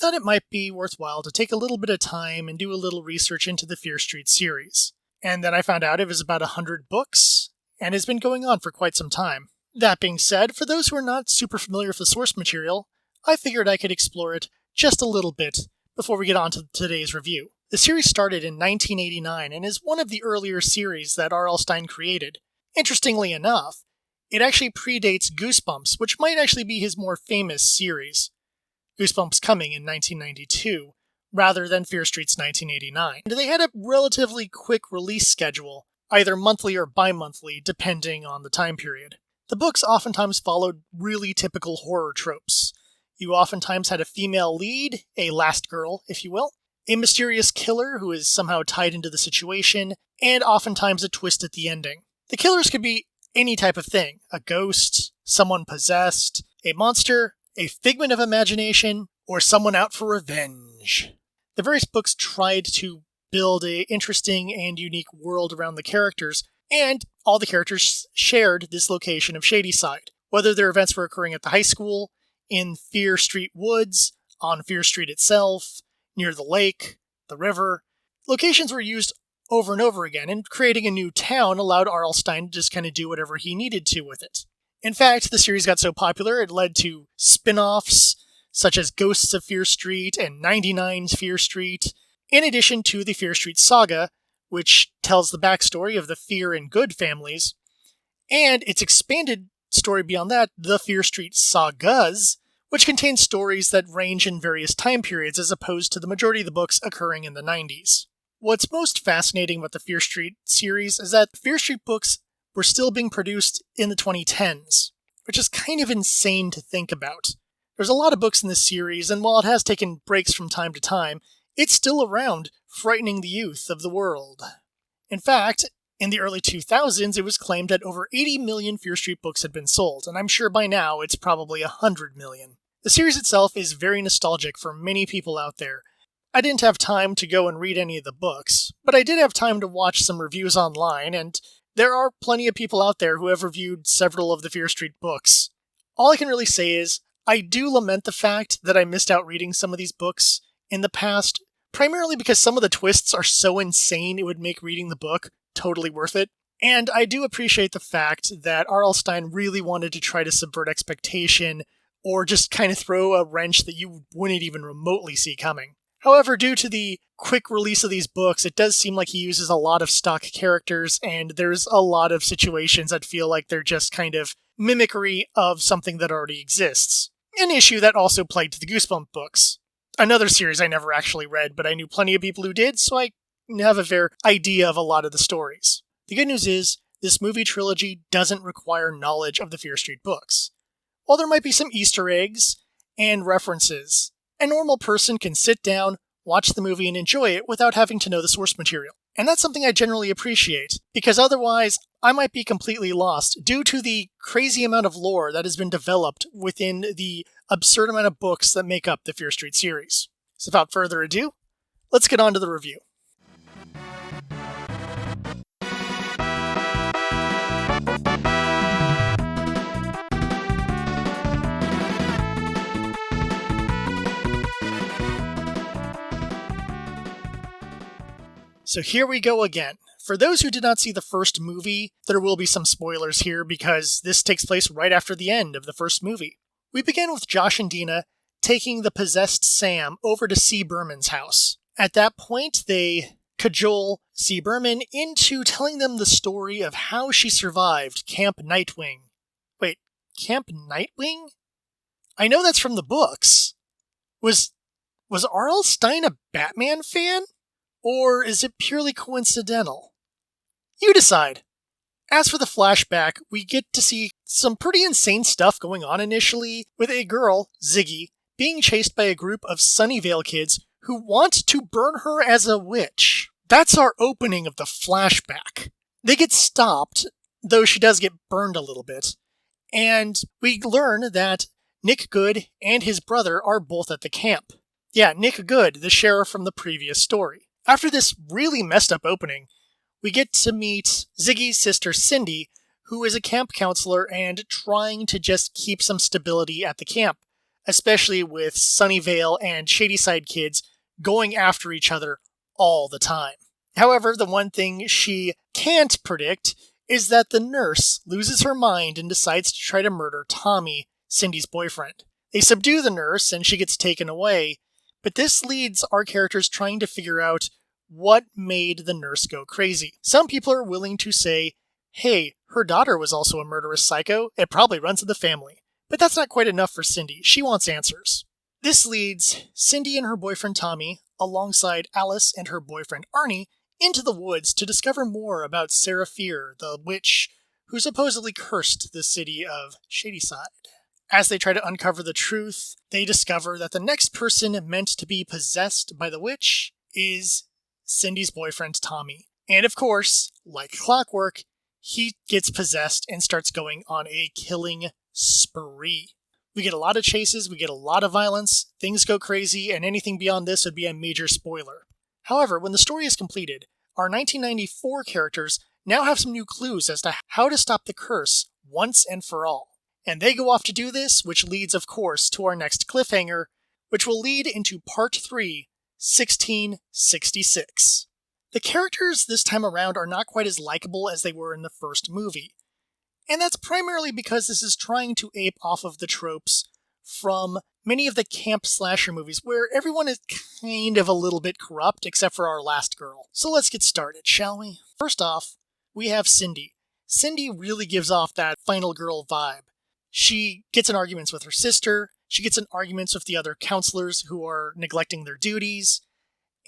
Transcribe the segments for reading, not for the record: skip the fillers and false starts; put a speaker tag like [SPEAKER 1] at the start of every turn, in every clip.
[SPEAKER 1] thought it might be worthwhile to take a little bit of time and do a little research into the Fear Street series. And then I found out it was about 100 books, and has been going on for quite some time. That being said, for those who are not super familiar with the source material, I figured I could explore it just a little bit before we get on to today's review. The series started in 1989 and is one of the earlier series that R.L. Stine created. Interestingly enough, it actually predates Goosebumps, which might actually be his more famous series. Goosebumps coming in 1992, rather than Fear Street's 1989. They had a relatively quick release schedule, either monthly or bi-monthly, depending on the time period. The books oftentimes followed really typical horror tropes. You oftentimes had a female lead, a last girl, if you will, a mysterious killer who is somehow tied into the situation, and oftentimes a twist at the ending. The killers could be any type of thing: a ghost, someone possessed, a monster, a figment of imagination, or someone out for revenge. The various books tried to build an interesting and unique world around the characters, and all the characters shared this location of Shadyside, whether their events were occurring at the high school, in Fear Street Woods, on Fear Street itself, near the lake, the river. Locations were used over and over again, and creating a new town allowed R.L. Stine to just kind of do whatever he needed to with it. In fact, the series got so popular it led to spin-offs such as Ghosts of Fear Street and 99's Fear Street, in addition to the Fear Street Saga, which tells the backstory of the Fear and Good families, and its expanded story beyond that, the Fear Street Sagas, which contains stories that range in various time periods as opposed to the majority of the books occurring in the 90s. What's most fascinating about the Fear Street series is that Fear Street books were still being produced in the 2010s, which is kind of insane to think about. There's a lot of books in this series, and while it has taken breaks from time to time, it's still around, frightening the youth of the world. In fact, in the early 2000s, it was claimed that over 80 million Fear Street books had been sold, and I'm sure by now it's probably 100 million. The series itself is very nostalgic for many people out there. I didn't have time to go and read any of the books, but I did have time to watch some reviews online, and there are plenty of people out there who have reviewed several of the Fear Street books. All I can really say is, I do lament the fact that I missed out reading some of these books in the past, primarily because some of the twists are so insane it would make reading the book totally worth it. And I do appreciate the fact that R.L. Stine really wanted to try to subvert expectation, or just kind of throw a wrench that you wouldn't even remotely see coming. However, due to the quick release of these books, it does seem like he uses a lot of stock characters, and there's a lot of situations that feel like they're just kind of mimicry of something that already exists. An issue that also plagued the Goosebumps books. Another series I never actually read, but I knew plenty of people who did, so I have a fair idea of a lot of the stories. The good news is, this movie trilogy doesn't require knowledge of the Fear Street books. While there might be some Easter eggs and references, a normal person can sit down, watch the movie, and enjoy it without having to know the source material. And that's something I generally appreciate, because otherwise I might be completely lost due to the crazy amount of lore that has been developed within the absurd amount of books that make up the Fear Street series. So without further ado, let's get on to the review. So here we go again. For those who did not see the first movie, there will be some spoilers here because this takes place right after the end of the first movie. We begin with Josh and Dina taking the possessed Sam over to C. Berman's house. At that point, they cajole C. Berman into telling them the story of how she survived Camp Nightwing. Wait, Camp Nightwing? I know that's from the books. Was R.L. Stine a Batman fan? Or is it purely coincidental? You decide. As for the flashback, we get to see some pretty insane stuff going on initially, with a girl, Ziggy, being chased by a group of Sunnyvale kids who want to burn her as a witch. That's our opening of the flashback. They get stopped, though she does get burned a little bit, and we learn that Nick Good and his brother are both at the camp. Yeah, Nick Good, the sheriff from the previous story. After this really messed up opening, we get to meet Ziggy's sister Cindy, who is a camp counselor and trying to just keep some stability at the camp, especially with Sunnyvale and Shadyside kids going after each other all the time. However, the one thing she can't predict is that the nurse loses her mind and decides to try to murder Tommy, Cindy's boyfriend. They subdue the nurse and she gets taken away, but this leads our characters trying to figure out what made the nurse go crazy. Some people are willing to say, hey, her daughter was also a murderous psycho, it probably runs in the family. But that's not quite enough for Cindy. She wants answers. This leads Cindy and her boyfriend Tommy, alongside Alice and her boyfriend Arnie, into the woods to discover more about Sarah Fear, the witch who supposedly cursed the city of Shadyside. As they try to uncover the truth, they discover that the next person meant to be possessed by the witch is Cindy's boyfriend Tommy. And of course, like clockwork, he gets possessed and starts going on a killing spree. We get a lot of chases, we get a lot of violence, things go crazy, and anything beyond this would be a major spoiler. However, when the story is completed, our 1994 characters now have some new clues as to how to stop the curse once and for all. And they go off to do this, which leads, of course, to our next cliffhanger, which will lead into Part 3, 1666. The characters this time around are not quite as likable as they were in the first movie. And that's primarily because this is trying to ape off of the tropes from many of the camp slasher movies where everyone is kind of a little bit corrupt except for our last girl. So let's get started, shall we? First off, we have Cindy. Cindy really gives off that final girl vibe. She gets in arguments with her sister, she gets in arguments with the other counselors who are neglecting their duties,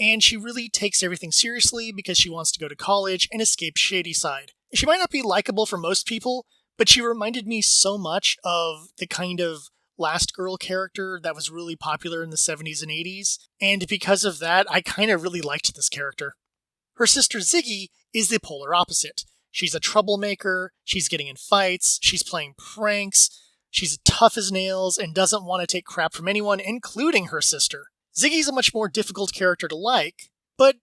[SPEAKER 1] and she really takes everything seriously because she wants to go to college and escape Shadyside. She might not be likable for most people, but she reminded me so much of the kind of last girl character that was really popular in the 70s and 80s, and because of that, I kind of really liked this character. Her sister Ziggy is the polar opposite. She's a troublemaker, she's getting in fights, she's playing pranks, she's tough as nails, and doesn't want to take crap from anyone, including her sister. Ziggy's a much more difficult character to like, but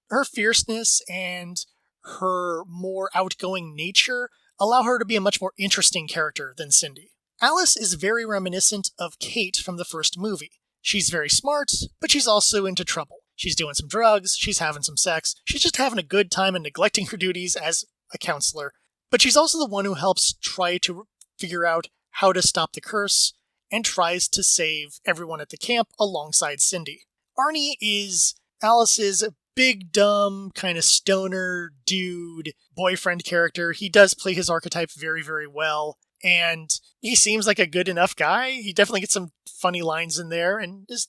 [SPEAKER 1] her fierceness and her more outgoing nature allow her to be a much more interesting character than Cindy. Alice is very reminiscent of Kate from the first movie. She's very smart, but she's also into trouble. She's doing some drugs, she's having some sex, she's just having a good time and neglecting her duties as a counselor. But she's also the one who helps try to figure out how to stop the curse and tries to save everyone at the camp alongside Cindy. Arnie is Alice's big, dumb, kind of stoner dude boyfriend character. He does play his archetype very, very well, and he seems like a good enough guy. He definitely gets some funny lines in there and is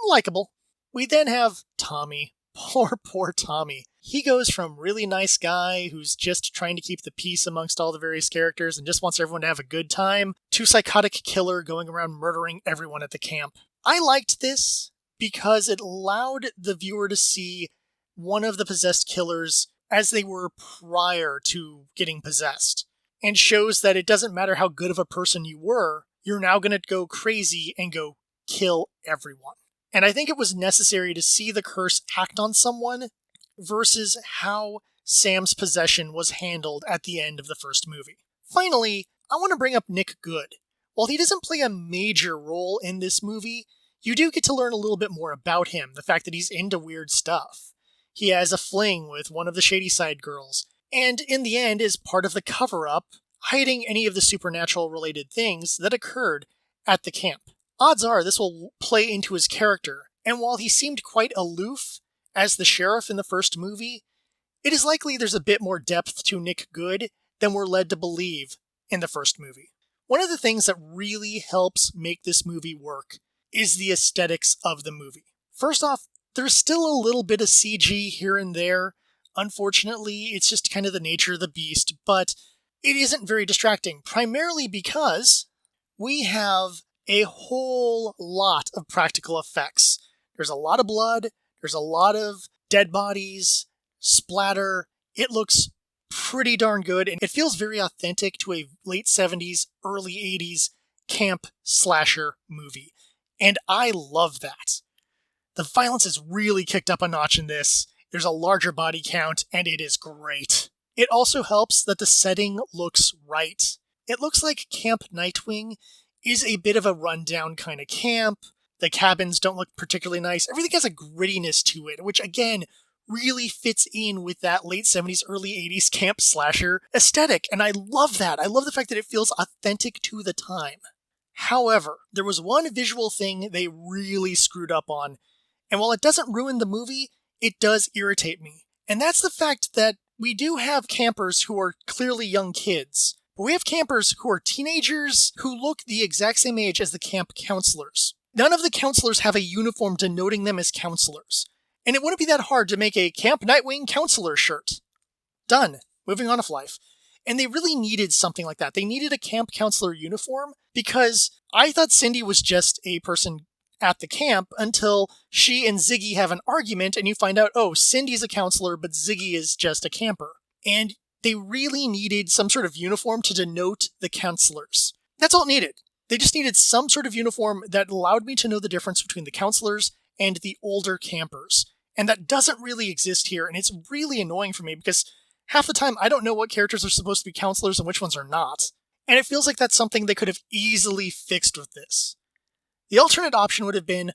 [SPEAKER 1] likable. We then have Tommy. Poor Tommy. He goes from really nice guy who's just trying to keep the peace amongst all the various characters and just wants everyone to have a good time, to psychotic killer going around murdering everyone at the camp. I liked this because it allowed the viewer to see one of the possessed killers as they were prior to getting possessed, and shows that it doesn't matter how good of a person you were, you're now going to go crazy and go kill everyone. And I think it was necessary to see the curse act on someone versus how Sam's possession was handled at the end of the first movie. Finally, I want to bring up Nick Good. While he doesn't play a major role in this movie, you do get to learn a little bit more about him, the fact that he's into weird stuff. He has a fling with one of the Shadyside girls, and in the end is part of the cover-up, hiding any of the supernatural-related things that occurred at the camp. Odds are this will play into his character, and while he seemed quite aloof as the sheriff in the first movie, it is likely there's a bit more depth to Nick Good than we're led to believe in the first movie. One of the things that really helps make this movie work is the aesthetics of the movie. First off, there's still a little bit of CG here and there. Unfortunately, it's just kind of the nature of the beast, but it isn't very distracting, primarily because we have a whole lot of practical effects. There's a lot of blood, there's a lot of dead bodies, splatter. It looks pretty darn good, and it feels very authentic to a late 70s, early 80s camp slasher movie. And I love that. The violence is really kicked up a notch in this. There's a larger body count, and it is great. It also helps that the setting looks right. It looks like Camp Nightwing is a bit of a rundown kind of camp. The cabins don't look particularly nice. Everything has a grittiness to it, which again really fits in with that late 70s, early 80s camp slasher aesthetic. And I love that. I love the fact that it feels authentic to the time. However, there was one visual thing they really screwed up on. And while it doesn't ruin the movie, it does irritate me. And that's the fact that we do have campers who are clearly young kids. But we have campers who are teenagers who look the exact same age as the camp counselors. None of the counselors have a uniform denoting them as counselors. And it wouldn't be that hard to make a Camp Nightwing counselor shirt. Done. Moving on with life. And they really needed something like that. They needed a camp counselor uniform because I thought Cindy was just a person at the camp until she and Ziggy have an argument and you find out, oh, Cindy's a counselor, but Ziggy is just a camper. And they really needed some sort of uniform to denote the counselors. That's all it needed. They just needed some sort of uniform that allowed me to know the difference between the counselors and the older campers. And that doesn't really exist here, and it's really annoying for me because half the time I don't know what characters are supposed to be counselors and which ones are not. And it feels like that's something they could have easily fixed with this. The alternate option would have been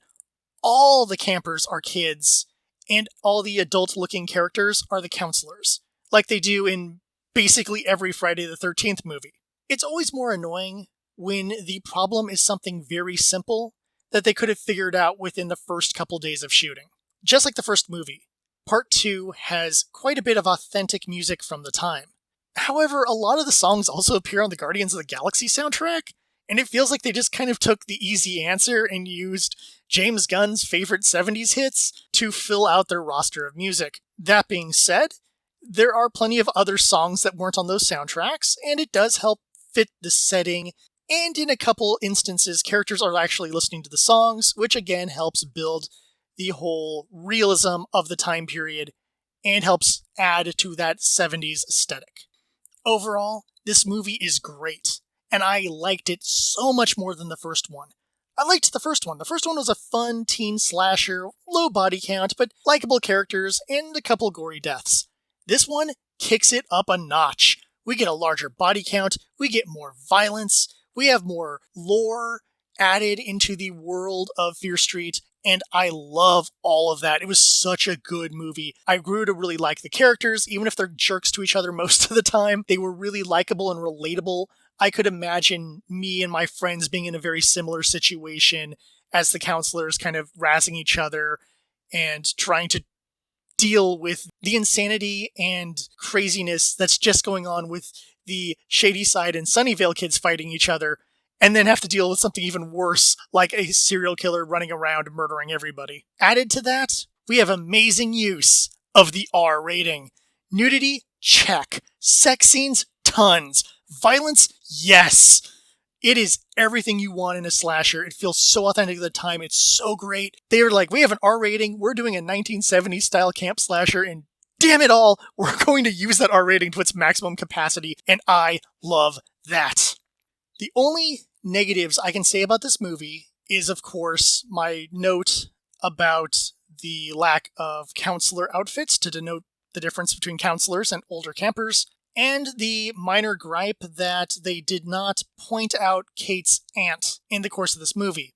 [SPEAKER 1] all the campers are kids and all the adult-looking characters are the counselors, like they do in basically every Friday the 13th movie. It's always more annoying when the problem is something very simple that they could have figured out within the first couple days of shooting. Just like the first movie, Part 2 has quite a bit of authentic music from the time. However, a lot of the songs also appear on the Guardians of the Galaxy soundtrack, and it feels like they just kind of took the easy answer and used James Gunn's favorite 70s hits to fill out their roster of music. That being said, there are plenty of other songs that weren't on those soundtracks, and it does help fit the setting, and in a couple instances, characters are actually listening to the songs, which again helps build the whole realism of the time period and helps add to that 70s aesthetic. Overall, this movie is great, and I liked it so much more than the first one. I liked the first one. The first one was a fun teen slasher, low body count, but likable characters, and a couple gory deaths. This one kicks it up a notch. We get a larger body count, we get more violence, we have more lore added into the world of Fear Street, and I love all of that. It was such a good movie. I grew to really like the characters, even if they're jerks to each other most of the time. They were really likable and relatable. I could imagine me and my friends being in a very similar situation as the counselors kind of razzing each other and trying to deal with the insanity and craziness that's just going on with the Shadyside and Sunnyvale kids fighting each other, and then have to deal with something even worse, like a serial killer running around murdering everybody. Added to that, we have amazing use of the R rating. Nudity? Check. Sex scenes? Tons. Violence? Yes. It is everything you want in a slasher. It feels so authentic at the time. It's so great. They were like, we have an R rating. We're doing a 1970s style camp slasher, and damn it all, we're going to use that R rating to its maximum capacity, and I love that. The only negatives I can say about this movie is, of course, my note about the lack of counselor outfits to denote the difference between counselors and older campers, and the minor gripe that they did not point out Kate's aunt in the course of this movie.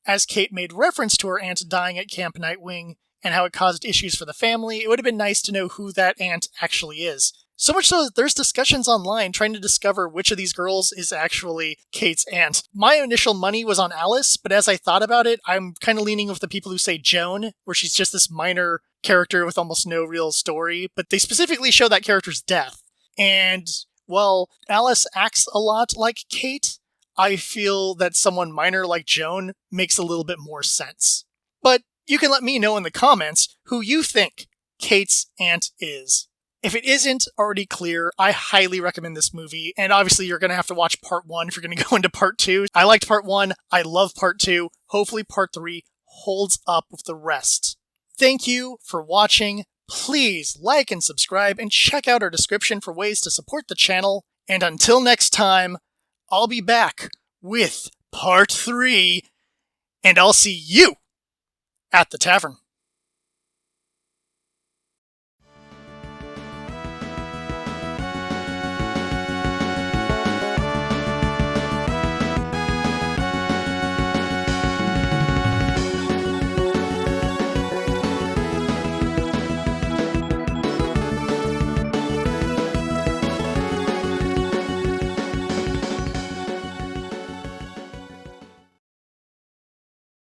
[SPEAKER 1] As Kate made reference to her aunt dying at Camp Nightwing and how it caused issues for the family, it would have been nice to know who that aunt actually is. So much so that there's discussions online trying to discover which of these girls is actually Kate's aunt. My initial money was on Alice, but as I thought about it, I'm kind of leaning with the people who say Joan, where she's just this minor character with almost no real story, but they specifically show that character's death. And while Alice acts a lot like Kate, I feel that someone minor like Joan makes a little bit more sense. But you can let me know in the comments who you think Kate's aunt is. If it isn't already clear, I highly recommend this movie, and obviously you're going to have to watch Part 1 if you're going to go into Part 2. I liked Part 1, I love Part 2, hopefully Part 3 holds up with the rest. Thank you for watching. Please like and subscribe, and check out our description for ways to support the channel. And until next time, I'll be back with Part 3, and I'll see you at the tavern.